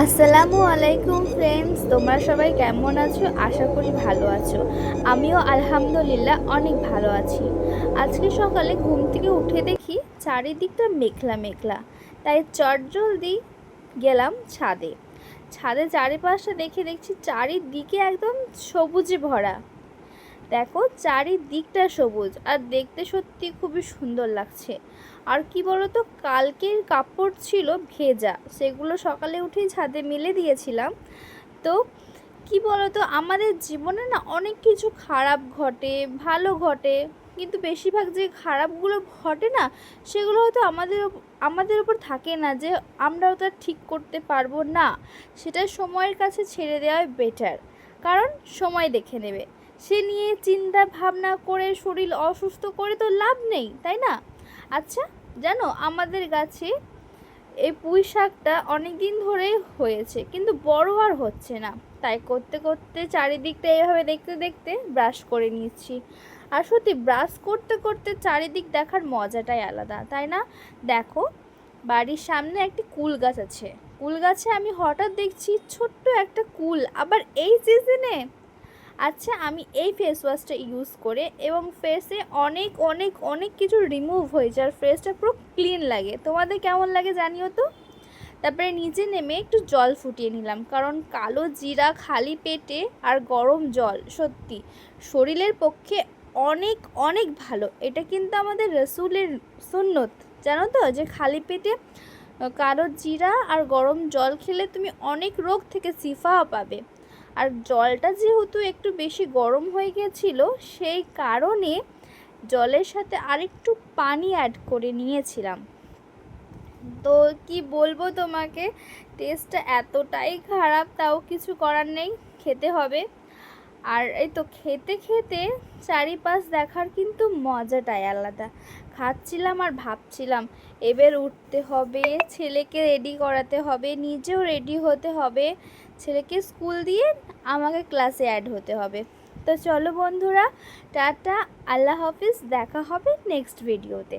আসসালামু আলাইকুম ফ্রেন্ডস, তোমরা সবাই কেমন আছো? আশা করি ভালো আছো। আমিও আলহামদুলিল্লাহ অনেক ভালো আছি। আজকে সকালে ঘুম থেকে উঠে দেখি চারিদিকটা মেঘলা মেঘলা, তাই চটজলদি গেলাম ছাদে। ছাদে চারিপাশটা দেখছি চারিদিকে একদম সবুজে ভরা। দেখো চারিদিকটা সবুজ আর দেখতে সত্যি খুবই সুন্দর লাগছে। আর কি বলতো, কালকের কাপড় ছিল ভেজা, সেগুলো সকালে উঠেই ছাদে মেলে দিয়েছিলাম। তো কি বলতো, আমাদের জীবনে না অনেক কিছু খারাপ ঘটে, ভালো ঘটে, কিন্তু বেশিরভাগ যে খারাপগুলো ঘটে না, সেগুলো হয়তো আমাদের উপর থাকে না, যে আমরা ওটা ঠিক করতে পারবো না। সেটা সময়ের কাছে ছেড়ে দেওয়াই বেটার, কারণ সময় দেখে নেবে। সে নিয়ে চিন্তা ভাবনা করে শরীর অসুস্থ করে তো লাভ নেই, তাই না? আচ্ছা, জানো আমাদের গাছে এই পুঁই শাকটা অনেক দিন ধরেই হয়েছে, কিন্তু বড় আর হচ্ছে না। তাই করতে করতে চারিদিকটা এইভাবে দেখতে দেখতে ব্রাশ করে নিচ্ছি। আর সত্যি ব্রাশ করতে করতে চারিদিক দেখার মজাটাই আলাদা, তাই না? দেখো, বাড়ির সামনে একটি কুল গাছ আছে। কুল গাছে আমি হঠাৎ দেখছি ছোট্ট একটা কুল, আবার এই সিজনে। আচ্ছা, আমি এই ফেস ওয়াশটা ইউজ করে এবং ফেসে অনেক অনেক অনেক কিছু রিমুভ হয়েছে, আর ফেসটা পুরো ক্লিন লাগে। তোমাদের কেমন লাগে জানিও তো। তারপরে নিচে নেমে একটু জল ফুটিয়ে নিলাম, কারণ কালো জিরা খালি পেটে আর গরম জল সত্যি শরীরের পক্ষে অনেক অনেক ভালো। এটা কিন্তু আমাদের রসুলের সুন্নত, জানো তো, যে খালি পেটে কালো জিরা আর গরম জল খেলে তুমি অনেক রোগ থেকে শিফাও পাবে। আর জলটা যেহেতু একটু বেশি গরম হয়ে গেছিল, সেই কারণে জলের সাথে আরেকটু পানি অ্যাড করে নিয়েছিলাম। তো কি বলবো তোমাকে, টেস্টটা এতটাই খারাপ, তাও কিছু করার নেই, খেতে হবে। আর এই তো খেতে খেতে চারিপাশ দেখার কিন্তু মজাটাই আলাদা। খাচ্ছিলাম আর ভাবছিলাম এবার উঠতে হবে, ছেলেকে রেডি করাতে হবে, নিজেও রেডি হতে হবে, ছেলেকে স্কুল দিয়ে আমাকে ক্লাসে অ্যাড হতে হবে। তো চলো বন্ধুরা, টাটা, আল্লাহ হাফিজ, দেখা হবে নেক্সট ভিডিওতে।